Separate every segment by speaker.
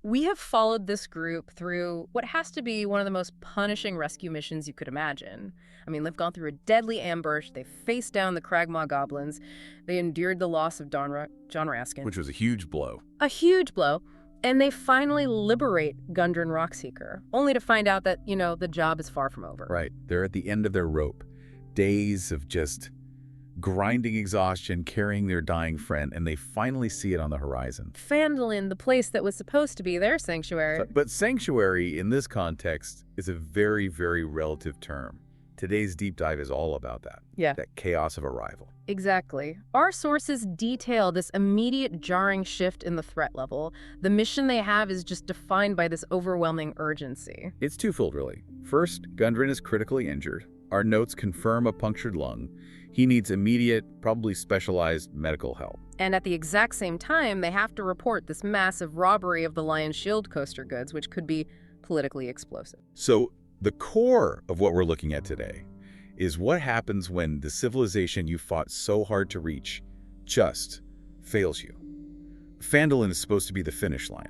Speaker 1: We have followed this group through what has to be one of the most punishing rescue missions you could imagine. I mean, they've gone through a deadly ambush, they faced down the Cragmaw goblins, they endured the loss of John Raskin.
Speaker 2: Which was a huge blow.
Speaker 1: A huge blow. And they finally liberate Gundren Rockseeker, only to find out that, the job is far from over.
Speaker 2: Right. They're at the end of their rope. Days of just grinding exhaustion, carrying their dying friend, and they finally see it on the horizon.
Speaker 1: Phandalin, the place that was supposed to be their sanctuary.
Speaker 2: But sanctuary, in this context, is a very, very relative term. Today's deep dive is all about that.
Speaker 1: Yeah.
Speaker 2: That chaos of arrival.
Speaker 1: Exactly. Our sources detail this immediate jarring shift in the threat level. The mission they have is just defined by this overwhelming urgency.
Speaker 2: It's twofold, really. First, Gundren is critically injured. Our notes confirm a punctured lung. He needs immediate, probably specialized medical help.
Speaker 1: And at the exact same time, they have to report this massive robbery of the Lion Shield coaster goods, which could be politically explosive.
Speaker 2: So the core of what we're looking at today is what happens when the civilization you fought so hard to reach just fails you. Phandalin is supposed to be the finish line.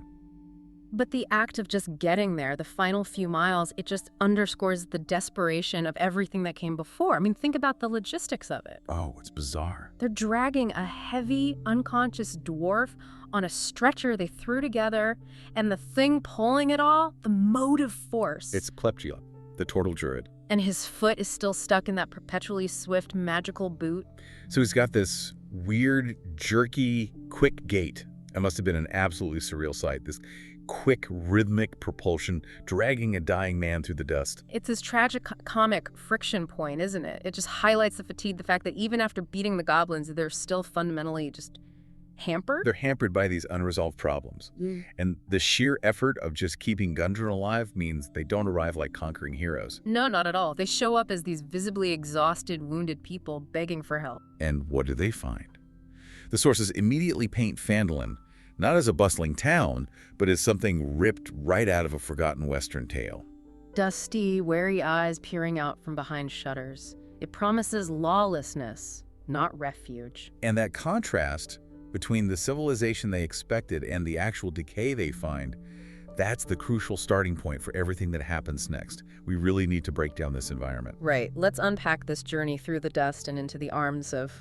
Speaker 1: But the act of just getting there, the final few miles, it just underscores the desperation of everything that came before. I mean, think about the logistics of it.
Speaker 2: Oh, it's bizarre.
Speaker 1: They're dragging a heavy, unconscious dwarf on a stretcher they threw together, and the thing pulling it all, the motive force.
Speaker 2: It's Plepgia, the turtle druid.
Speaker 1: And his foot is still stuck in that perpetually swift, magical boot.
Speaker 2: So he's got this weird, jerky, quick gait. It must have been an absolutely surreal sight. This quick, rhythmic propulsion, dragging a dying man through the dust.
Speaker 1: It's this tragic comic friction point, isn't it? It just highlights the fatigue, the fact that even after beating the goblins, they're still fundamentally just hampered.
Speaker 2: They're hampered by these unresolved problems. And the sheer effort of just keeping Gundren alive means they don't arrive like conquering heroes.
Speaker 1: No, not at all. They show up as these visibly exhausted, wounded people begging for help.
Speaker 2: And what do they find? The sources immediately paint Phandalin not as a bustling town, but as something ripped right out of a forgotten Western tale.
Speaker 1: Dusty, wary eyes peering out from behind shutters. It promises lawlessness, not refuge.
Speaker 2: And that contrast between the civilization they expected and the actual decay they find, that's the crucial starting point for everything that happens next. We really need to break down this environment.
Speaker 1: Right. Let's unpack this journey through the dust and into the arms of,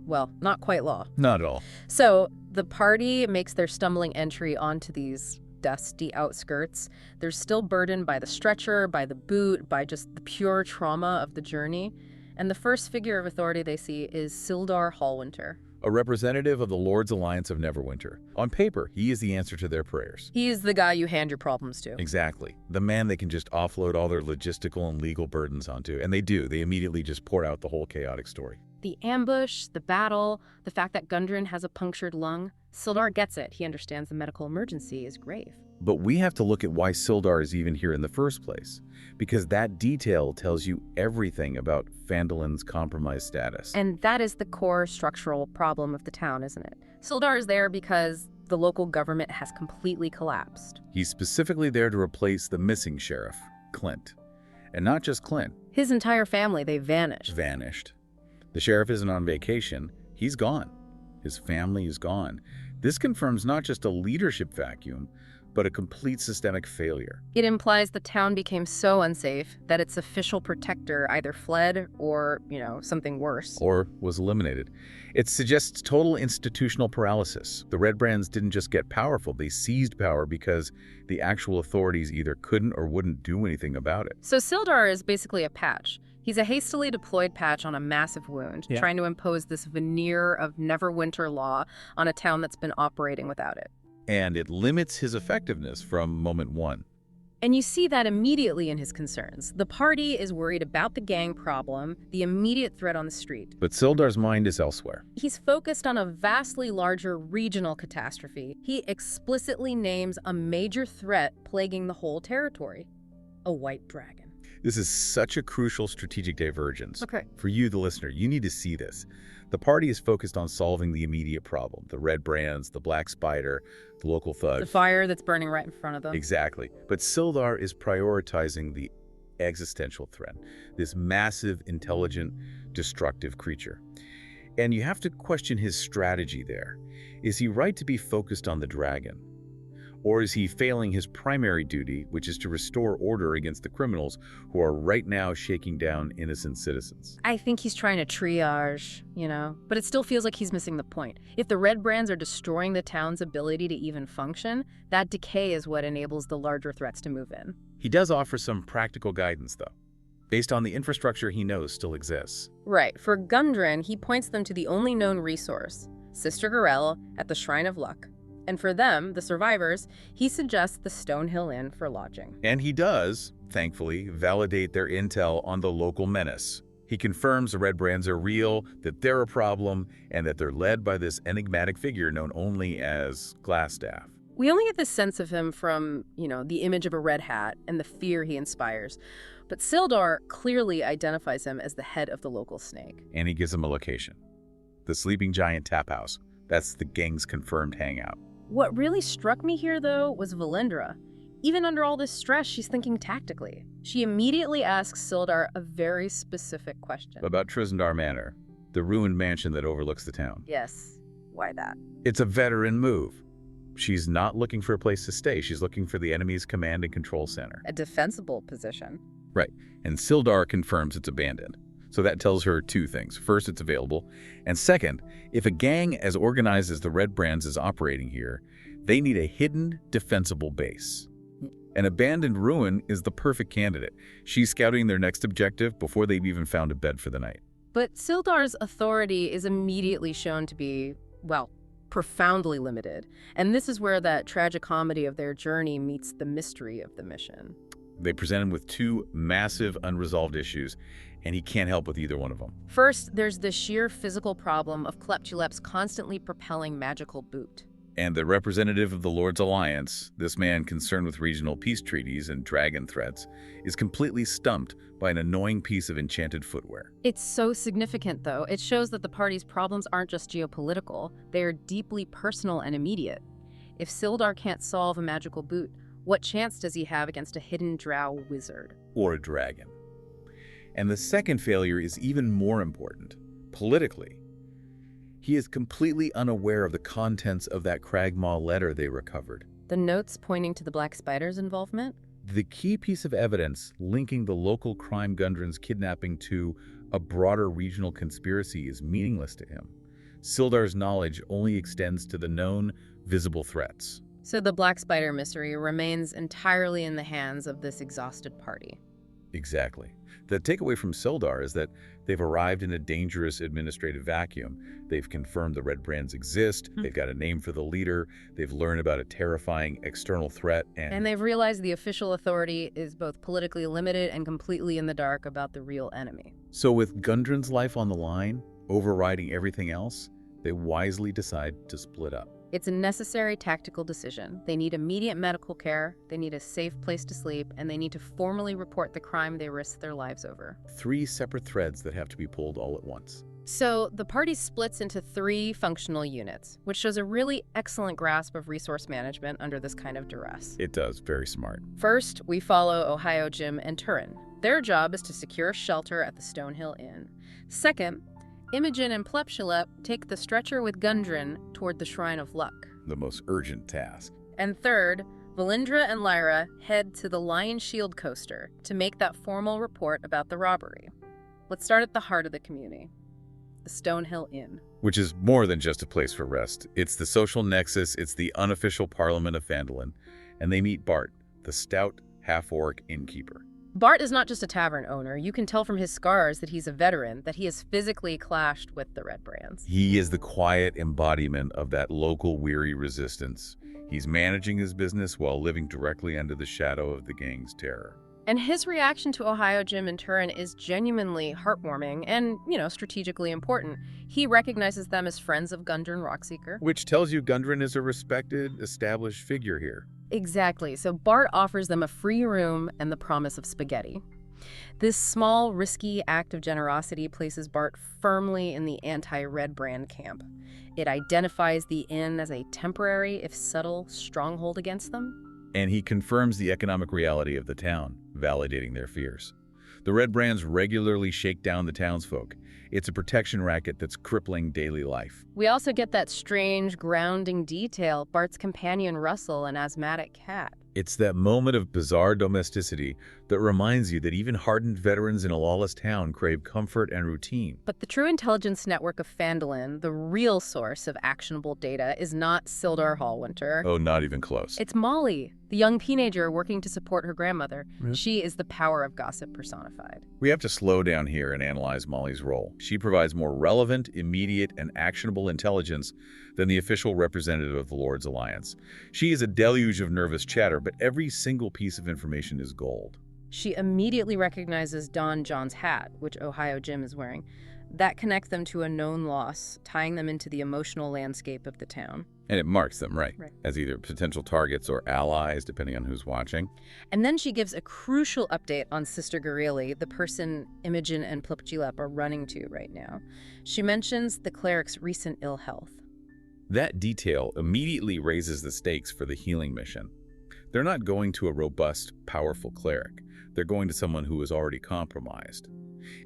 Speaker 1: well, not quite law.
Speaker 2: Not at all.
Speaker 1: So the party makes their stumbling entry onto these dusty outskirts. They're still burdened by the stretcher, by the boot, by just the pure trauma of the journey. And the first figure of authority they see is Sildar Hallwinter.
Speaker 2: A representative of the Lord's Alliance of Neverwinter. On paper, he is the answer to their prayers.
Speaker 1: He is the guy you hand your problems to.
Speaker 2: Exactly. The man they can just offload all their logistical and legal burdens onto. And they do. They immediately just pour out the whole chaotic story.
Speaker 1: The ambush, the battle, the fact that Gundren has a punctured lung. Sildar gets it. He understands the medical emergency is grave.
Speaker 2: But we have to look at why Sildar is even here in the first place, because that detail tells you everything about Phandalin's compromised status.
Speaker 1: And that is the core structural problem of the town, isn't it? Sildar is there because the local government has completely collapsed.
Speaker 2: He's specifically there to replace the missing sheriff, Clint. And not just Clint.
Speaker 1: His entire family, they vanished.
Speaker 2: Vanished. The sheriff isn't on vacation. He's gone. His family is gone. This confirms not just a leadership vacuum, but a complete systemic failure.
Speaker 1: It implies the town became so unsafe that its official protector either fled or, something worse.
Speaker 2: Or was eliminated. It suggests total institutional paralysis. The Redbrands didn't just get powerful, they seized power because the actual authorities either couldn't or wouldn't do anything about it.
Speaker 1: So Sildar is basically a patch. He's a hastily deployed patch on a massive wound, trying to impose this veneer of Neverwinter law on a town that's been operating without it.
Speaker 2: And it limits his effectiveness from moment one.
Speaker 1: And you see that immediately in his concerns. The party is worried about the gang problem, the immediate threat on the street.
Speaker 2: But Sildar's mind is elsewhere.
Speaker 1: He's focused on a vastly larger regional catastrophe. He explicitly names a major threat plaguing the whole territory: a white dragon.
Speaker 2: This is such a crucial strategic divergence.
Speaker 1: Okay.
Speaker 2: For you, the listener, you need to see this. The party is focused on solving the immediate problem, the Redbrands, the Black Spider, the local thugs.
Speaker 1: The fire that's burning right in front of them.
Speaker 2: Exactly. But Sildar is prioritizing the existential threat, this massive, intelligent, destructive creature. And you have to question his strategy there. Is he right to be focused on the dragon? Or is he failing his primary duty, which is to restore order against the criminals who are right now shaking down innocent citizens?
Speaker 1: I think he's trying to triage, but it still feels like he's missing the point. If the Redbrands are destroying the town's ability to even function, that decay is what enables the larger threats to move in.
Speaker 2: He does offer some practical guidance, though, based on the infrastructure he knows still exists.
Speaker 1: Right. For Gundren, he points them to the only known resource, Sister Gorell at the Shrine of Luck. And for them, the survivors, he suggests the Stonehill Inn for lodging.
Speaker 2: And he does, thankfully, validate their intel on the local menace. He confirms the Redbrands are real, that they're a problem, and that they're led by this enigmatic figure known only as Glassstaff.
Speaker 1: We only get this sense of him from, the image of a red hat and the fear he inspires. But Sildar clearly identifies him as the head of the local snake.
Speaker 2: And he gives him a location. The Sleeping Giant Tap House. That's the gang's confirmed hangout.
Speaker 1: What really struck me here, though, was Valindra. Even under all this stress, she's thinking tactically. She immediately asks Sildar a very specific question.
Speaker 2: About Trizendar Manor, the ruined mansion that overlooks the town.
Speaker 1: Yes. Why that?
Speaker 2: It's a veteran move. She's not looking for a place to stay. She's looking for the enemy's command and control center.
Speaker 1: A defensible position.
Speaker 2: Right. And Sildar confirms it's abandoned. So that tells her two things. First, it's available. And second, if a gang as organized as the Redbrands is operating here, they need a hidden, defensible base. An abandoned ruin is the perfect candidate. She's scouting their next objective before they've even found a bed for the night.
Speaker 1: But Sildar's authority is immediately shown to be, profoundly limited. And this is where that tragicomedy of their journey meets the mystery of the mission.
Speaker 2: They present him with two massive unresolved issues, and he can't help with either one of them.
Speaker 1: First, there's the sheer physical problem of Klepchulep's constantly propelling magical boot.
Speaker 2: And the representative of the Lord's Alliance, this man concerned with regional peace treaties and dragon threats, is completely stumped by an annoying piece of enchanted footwear.
Speaker 1: It's so significant, though. It shows that the party's problems aren't just geopolitical, they are deeply personal and immediate. If Sildar can't solve a magical boot, what chance does he have against a hidden drow wizard?
Speaker 2: Or a dragon. And the second failure is even more important. Politically, he is completely unaware of the contents of that Cragmaw letter they recovered.
Speaker 1: The notes pointing to the Black Spider's involvement?
Speaker 2: The key piece of evidence linking the local crime Gundren's kidnapping to a broader regional conspiracy is meaningless to him. Sildar's knowledge only extends to the known, visible threats.
Speaker 1: So the Black Spider mystery remains entirely in the hands of this exhausted party.
Speaker 2: Exactly. The takeaway from Sildar is that they've arrived in a dangerous administrative vacuum. They've confirmed the Redbrands exist, they've got a name for the leader, they've learned about a terrifying external threat,
Speaker 1: and they've realized the official authority is both politically limited and completely in the dark about the real enemy.
Speaker 2: So with Gundren's life on the line, overriding everything else, they wisely decide to split up.
Speaker 1: It's a necessary tactical decision. They need immediate medical care, they need a safe place to sleep, and they need to formally report the crime they risked their lives over.
Speaker 2: 3 separate threads that have to be pulled all at once.
Speaker 1: So the party splits into 3 functional units, which shows a really excellent grasp of resource management under this kind of duress.
Speaker 2: It does. Very smart.
Speaker 1: First, we follow Ohio Jim and Turin. Their job is to secure shelter at the Stonehill Inn. Second, Imogen and Plepchulep take the stretcher with Gundren toward the Shrine of Luck.
Speaker 2: The most urgent task.
Speaker 1: And third, Valindra and Lyra head to the Lion Shield coaster to make that formal report about the robbery. Let's start at the heart of the community, the Stonehill Inn.
Speaker 2: Which is more than just a place for rest. It's the social nexus, it's the unofficial parliament of Phandalin. And they meet Bart, the stout, half-orc innkeeper.
Speaker 1: Bart is not just a tavern owner. You can tell from his scars that he's a veteran, that he has physically clashed with the Redbrands.
Speaker 2: He is the quiet embodiment of that local weary resistance. He's managing his business while living directly under the shadow of the gang's terror.
Speaker 1: And his reaction to Ohio Jim and Turin is genuinely heartwarming and, strategically important. He recognizes them as friends of Gundren Rockseeker.
Speaker 2: Which tells you Gundren is a respected, established figure here.
Speaker 1: Exactly. So Bart offers them a free room and the promise of spaghetti. This small, risky act of generosity places Bart firmly in the anti-Redbrand camp. It identifies the inn as a temporary, if subtle, stronghold against them.
Speaker 2: And he confirms the economic reality of the town, validating their fears. The Redbrands regularly shake down the townsfolk. It's a protection racket that's crippling daily life.
Speaker 1: We also get that strange, grounding detail, Bart's companion Russell, an asthmatic cat.
Speaker 2: It's that moment of bizarre domesticity that reminds you that even hardened veterans in a lawless town crave comfort and routine.
Speaker 1: But the true intelligence network of Phandalin, the real source of actionable data, is not Sildar Hallwinter.
Speaker 2: Oh, not even close.
Speaker 1: It's Molly, the young teenager working to support her grandmother.
Speaker 2: Yeah.
Speaker 1: She is the power of gossip personified.
Speaker 2: We have to slow down here and analyze Molly's role. She provides more relevant, immediate, and actionable intelligence than the official representative of the Lord's Alliance. She is a deluge of nervous chatter, but every single piece of information is gold.
Speaker 1: She immediately recognizes Don John's hat, which Ohio Jim is wearing. That connects them to a known loss, tying them into the emotional landscape of the town.
Speaker 2: And it marks them, right, as either potential targets or allies, depending on who's watching.
Speaker 1: And then she gives a crucial update on Sister Gareli, the person Imogen and Plupchilep are running to right now. She mentions the cleric's recent ill health.
Speaker 2: That detail immediately raises the stakes for the healing mission. They're not going to a robust, powerful cleric. They're going to someone who is already compromised.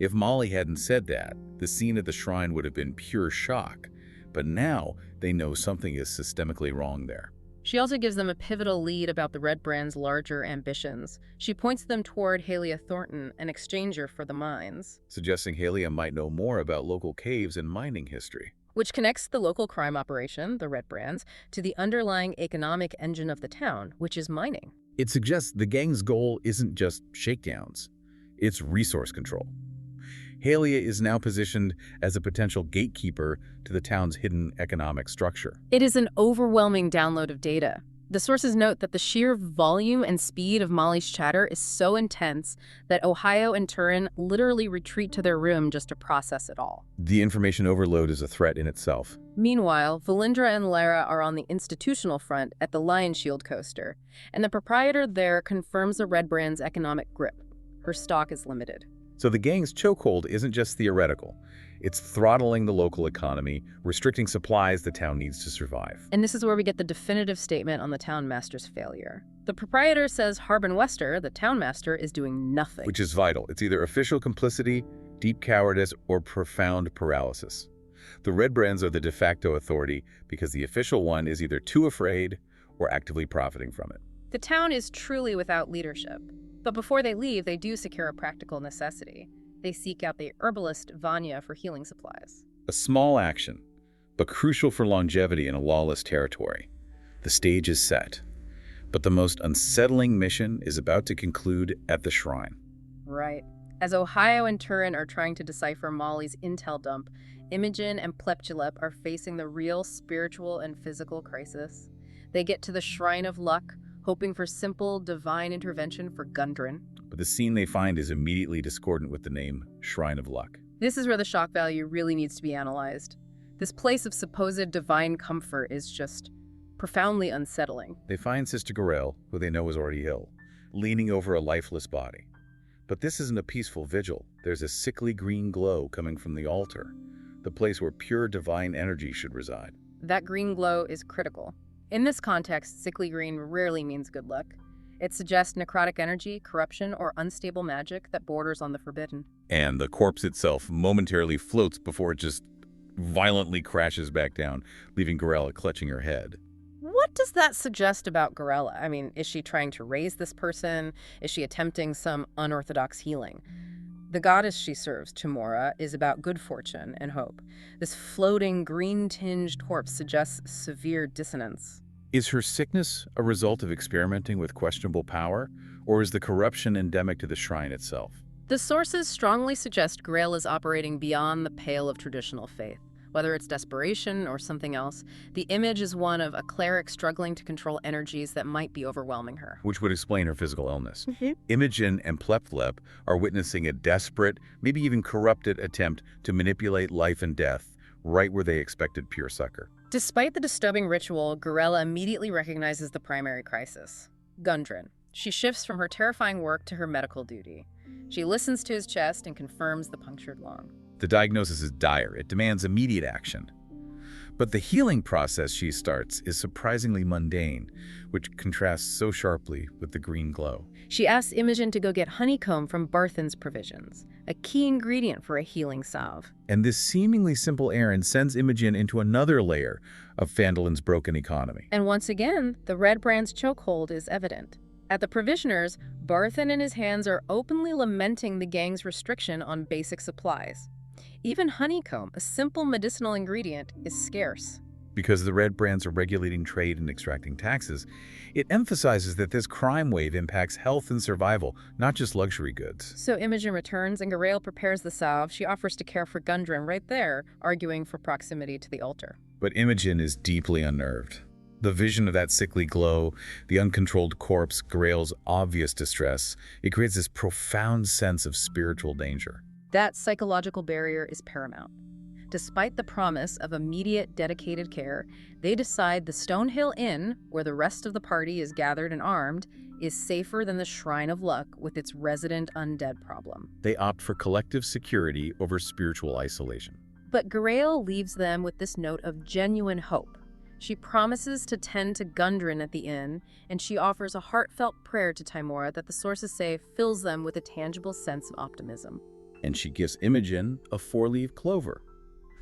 Speaker 2: If Molly hadn't said that, the scene at the shrine would have been pure shock. But now they know something is systemically wrong there.
Speaker 1: She also gives them a pivotal lead about the Redbrand's larger ambitions. She points them toward Halia Thornton, an exchanger for the mines,
Speaker 2: Suggesting Halia might know more about local caves and mining history.
Speaker 1: which connects the local crime operation, the Redbrands, to the underlying economic engine of the town, which is mining.
Speaker 2: It suggests the gang's goal isn't just shakedowns, it's resource control. Halia is now positioned as a potential gatekeeper to the town's hidden economic structure.
Speaker 1: It is an overwhelming download of data. The sources note that the sheer volume and speed of Molly's chatter is so intense that Ohio and Turin literally retreat to their room just to process it all.
Speaker 2: The information overload is a threat in itself.
Speaker 1: Meanwhile, Valindra and Lara are on the institutional front at the Lion Shield coaster, and the proprietor there confirms the Redbrand's economic grip. Her stock is limited.
Speaker 2: So the gang's chokehold isn't just theoretical. It's throttling the local economy, restricting supplies the town needs to survive.
Speaker 1: And this is where we get the definitive statement on the town master's failure. The proprietor says Harbin Wester, the town master, is doing nothing.
Speaker 2: Which is vital. It's either official complicity, deep cowardice, or profound paralysis. The Redbrands are the de facto authority because the official one is either too afraid or actively profiting from it.
Speaker 1: The town is truly without leadership. But before they leave, they do secure a practical necessity. They seek out the herbalist Vanya for healing supplies.
Speaker 2: A small action, but crucial for longevity in a lawless territory. The stage is set. But the most unsettling mission is about to conclude at the shrine.
Speaker 1: Right. As Ohio and Turin are trying to decipher Molly's intel dump, Imogen and Plupchilep are facing the real spiritual and physical crisis. They get to the Shrine of Luck, hoping for simple, divine intervention for Gundren.
Speaker 2: But the scene they find is immediately discordant with the name Shrine of Luck.
Speaker 1: This is where the shock value really needs to be analyzed. This place of supposed divine comfort is just profoundly unsettling.
Speaker 2: They find Sister Garel, who they know is already ill, leaning over a lifeless body. But this isn't a peaceful vigil. There's a sickly green glow coming from the altar, the place where pure divine energy should reside.
Speaker 1: That green glow is critical. In this context, sickly green rarely means good luck. It suggests necrotic energy, corruption, or unstable magic that borders on the forbidden.
Speaker 2: And the corpse itself momentarily floats before it just violently crashes back down, leaving Garella clutching her head.
Speaker 1: What does that suggest about Garella? I mean, is she trying to raise this person? Is she attempting some unorthodox healing? The goddess she serves, Timora, is about good fortune and hope. This floating, green-tinged corpse suggests severe dissonance.
Speaker 2: Is her sickness a result of experimenting with questionable power, or is the corruption endemic to the shrine itself?
Speaker 1: The sources strongly suggest Grail is operating beyond the pale of traditional faith. Whether it's desperation or something else, the image is one of a cleric struggling to control energies that might be overwhelming her.
Speaker 2: Which would explain her physical illness. Imogen and Plupchilep are witnessing a desperate, maybe even corrupted attempt to manipulate life and death right where they expected pure succor.
Speaker 1: Despite the disturbing ritual, Garella immediately recognizes the primary crisis, Gundren. She shifts from her terrifying work to her medical duty. She listens to his chest and confirms the punctured lung.
Speaker 2: The diagnosis is dire. It demands immediate action. But the healing process she starts is surprisingly mundane, which contrasts so sharply with the green glow.
Speaker 1: She asks Imogen to go get honeycomb from Barthen's provisions, a key ingredient for a healing salve.
Speaker 2: And this seemingly simple errand sends Imogen into another layer of Phandalin's broken economy.
Speaker 1: And once again, the Redbrand's chokehold is evident. At the provisioners, Barthen and his hands are openly lamenting the gang's restriction on basic supplies. Even honeycomb, a simple medicinal ingredient, is scarce.
Speaker 2: Because the Redbrands are regulating trade and extracting taxes, it emphasizes that this crime wave impacts health and survival, not just luxury goods.
Speaker 1: So Imogen returns and Garaele prepares the salve. She offers to care for Gundren right there, arguing for proximity to the altar.
Speaker 2: But Imogen is deeply unnerved. The vision of that sickly glow, the uncontrolled corpse, Garaele's obvious distress, it creates this profound sense of spiritual danger.
Speaker 1: That psychological barrier is paramount. Despite the promise of immediate, dedicated care, they decide the Stonehill Inn, where the rest of the party is gathered and armed, is safer than the Shrine of Luck with its resident undead problem.
Speaker 2: They opt for collective security over spiritual isolation.
Speaker 1: But Garaele leaves them with this note of genuine hope. She promises to tend to Gundren at the inn, and she offers a heartfelt prayer to Tymora that the sources say fills them with a tangible sense of optimism.
Speaker 2: And she gives Imogen a four-leaf clover,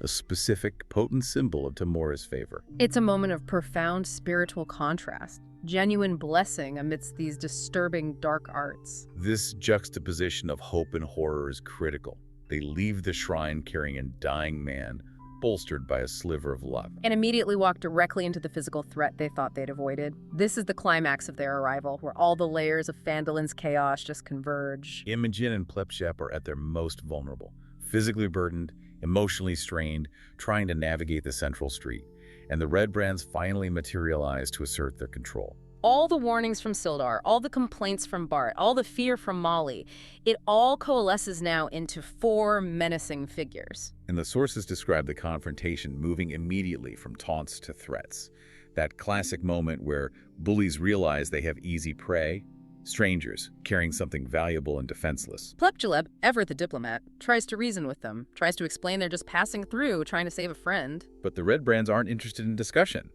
Speaker 2: a specific, potent symbol of Tymora's favor.
Speaker 1: It's a moment of profound spiritual contrast, genuine blessing amidst these disturbing dark arts.
Speaker 2: This juxtaposition of hope and horror is critical. They leave the shrine carrying a dying man, bolstered by a sliver of luck.
Speaker 1: And immediately walk directly into the physical threat they thought they'd avoided. This is the climax of their arrival, where all the layers of Phandalin's chaos just converge.
Speaker 2: Imogen and Plepshep are at their most vulnerable, physically burdened, emotionally strained, trying to navigate the central street. And the Redbrands finally materialize to assert their control.
Speaker 1: All the warnings from Sildar, all the complaints from Bart, all the fear from Molly, it all coalesces now into four menacing figures.
Speaker 2: And the sources describe the confrontation moving immediately from taunts to threats. That classic moment where bullies realize they have easy prey, strangers carrying something valuable and defenseless.
Speaker 1: Plepjaleb, ever the diplomat, tries to reason with them, tries to explain they're just passing through, trying to save a friend.
Speaker 2: But the Redbrands aren't interested in discussion.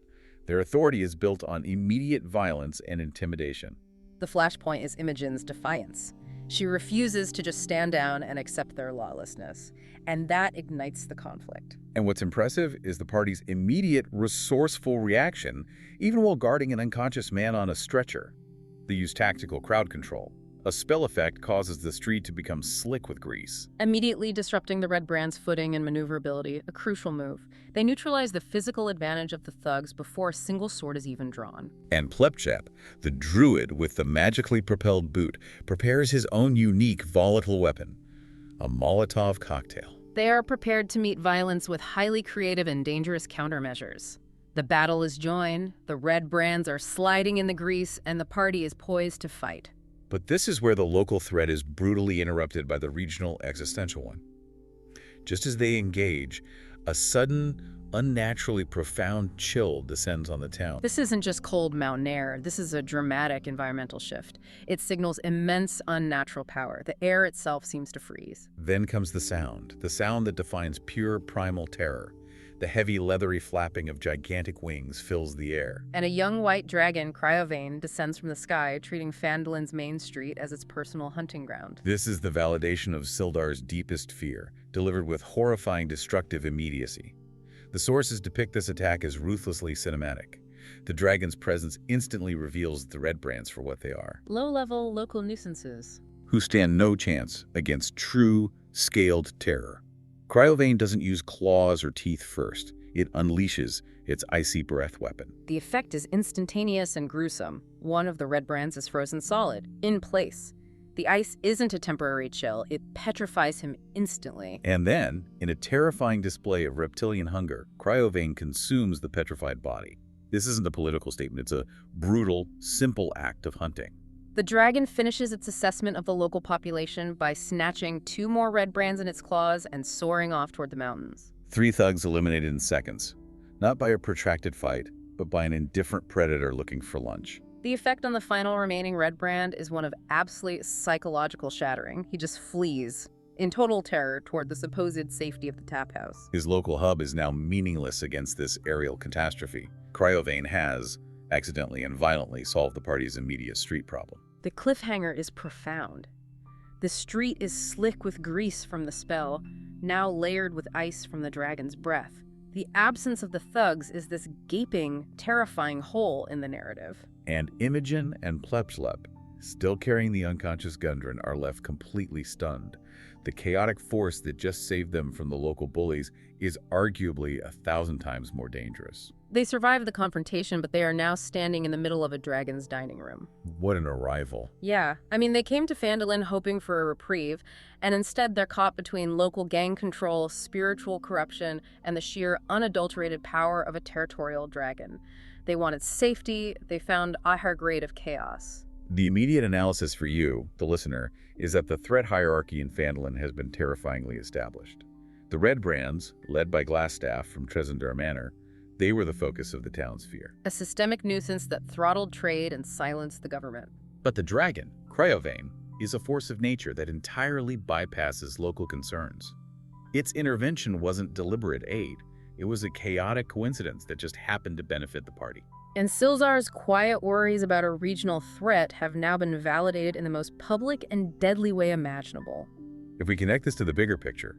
Speaker 2: Their authority is built on immediate violence and intimidation.
Speaker 1: The flashpoint is Imogen's defiance. She refuses to just stand down and accept their lawlessness, and that ignites the conflict.
Speaker 2: And what's impressive is the party's immediate, resourceful reaction, even while guarding an unconscious man on a stretcher. They use tactical crowd control. A spell effect causes the street to become slick with grease,
Speaker 1: Immediately disrupting the Redbrand's footing and maneuverability, a crucial move. They neutralize the physical advantage of the thugs before a single sword is even drawn.
Speaker 2: And Plepshep, the druid with the magically propelled boot, prepares his own unique volatile weapon, a Molotov cocktail.
Speaker 1: They are prepared to meet violence with highly creative and dangerous countermeasures. The battle is joined, the Redbrands are sliding in the grease, and the party is poised to fight.
Speaker 2: But this is where the local threat is brutally interrupted by the regional existential one. Just as they engage, a sudden, unnaturally profound chill descends on the town.
Speaker 1: This isn't just cold mountain air. This is a dramatic environmental shift. It signals immense unnatural power. The air itself seems to freeze.
Speaker 2: Then comes the sound that defines pure primal terror. The heavy, leathery flapping of gigantic wings fills the air.
Speaker 1: And a young white dragon, Cryovane, descends from the sky, treating Phandalin's main street as its personal hunting ground.
Speaker 2: This is the validation of Sildar's deepest fear, delivered with horrifying destructive immediacy. The sources depict this attack as ruthlessly cinematic. The dragon's presence instantly reveals the Redbrands for what they are.
Speaker 1: Low-level local nuisances.
Speaker 2: Who stand no chance against true, scaled terror. Cryovane doesn't use claws or teeth first. It unleashes its icy breath weapon.
Speaker 1: The effect is instantaneous and gruesome. One of the Redbrands is frozen solid, in place. The ice isn't a temporary chill, it petrifies him instantly.
Speaker 2: And then, in a terrifying display of reptilian hunger, Cryovane consumes the petrified body. This isn't a political statement, it's a brutal, simple act of hunting.
Speaker 1: The dragon finishes its assessment of the local population by snatching 2 more Redbrands in its claws and soaring off toward the mountains.
Speaker 2: 3 thugs eliminated in seconds, not by a protracted fight, but by an indifferent predator looking for lunch.
Speaker 1: The effect on the final remaining Redbrand is one of absolute psychological shattering. He just flees. in total terror toward the supposed safety of the tap house.
Speaker 2: His local hub is now meaningless against this aerial catastrophe. Cryovane has, accidentally and violently, solved the party's immediate street problem.
Speaker 1: The cliffhanger is profound. The street is slick with grease from the spell, now layered with ice from the dragon's breath. The absence of the thugs is this gaping, terrifying hole in the narrative.
Speaker 2: And Imogen and Plepslep, still carrying the unconscious Gundren, are left completely stunned. The chaotic force that just saved them from the local bullies is arguably 1,000 times more dangerous.
Speaker 1: They survive the confrontation, but they are now standing in the middle of a dragon's dining room.
Speaker 2: What an arrival.
Speaker 1: Yeah, I mean, they came to Phandalin hoping for a reprieve, and instead they're caught between local gang control, spiritual corruption, and the sheer unadulterated power of a territorial dragon. They wanted safety, they found a higher grade of chaos.
Speaker 2: The immediate analysis for you, the listener, is that the threat hierarchy in Phandalin has been terrifyingly established. The Redbrands, led by Glassstaff from Tresendar Manor, they were the focus of the town's fear.
Speaker 1: A systemic nuisance that throttled trade and silenced the government.
Speaker 2: But the dragon, Cryovane, is a force of nature that entirely bypasses local concerns. Its intervention wasn't deliberate aid. It was a chaotic coincidence that just happened to benefit the party.
Speaker 1: And Silzar's quiet worries about a regional threat have now been validated in the most public and deadly way imaginable.
Speaker 2: If we connect this to the bigger picture,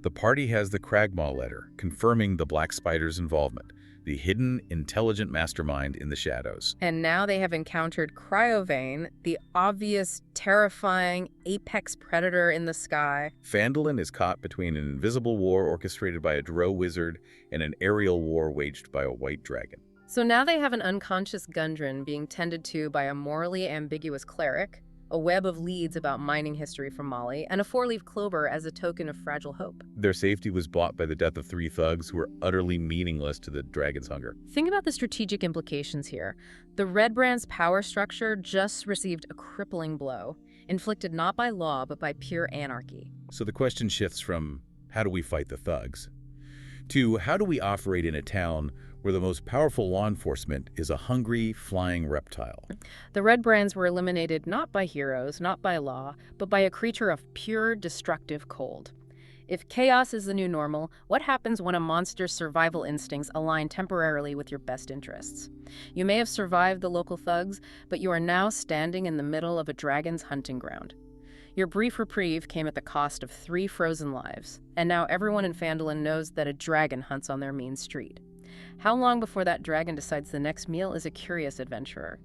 Speaker 2: the party has the Cragmaw letter confirming the Black Spider's involvement, the hidden, intelligent mastermind in the shadows.
Speaker 1: And now they have encountered Cryovane, the obvious, terrifying apex predator in the sky.
Speaker 2: Phandalin is caught between an invisible war orchestrated by a Drow wizard and an aerial war waged by a white dragon.
Speaker 1: So now they have an unconscious Gundren being tended to by a morally ambiguous cleric, a web of leads about mining history from Mali, and a four-leaf clover as a token of fragile hope.
Speaker 2: Their safety was bought by the death of 3 thugs who were utterly meaningless to the dragon's hunger.
Speaker 1: Think about the strategic implications here. The Redbrand's power structure just received a crippling blow, inflicted not by law but by pure anarchy.
Speaker 2: So the question shifts from, how do we fight the thugs, to how do we operate in a town where the most powerful law enforcement is a hungry, flying reptile?
Speaker 1: The Redbrands were eliminated not by heroes, not by law, but by a creature of pure, destructive cold. If chaos is the new normal, what happens when a monster's survival instincts align temporarily with your best interests? You may have survived the local thugs, but you are now standing in the middle of a dragon's hunting ground. Your brief reprieve came at the cost of 3 frozen lives, and now everyone in Phandalin knows that a dragon hunts on their mean street. How long before that dragon decides the next meal is a curious adventurer?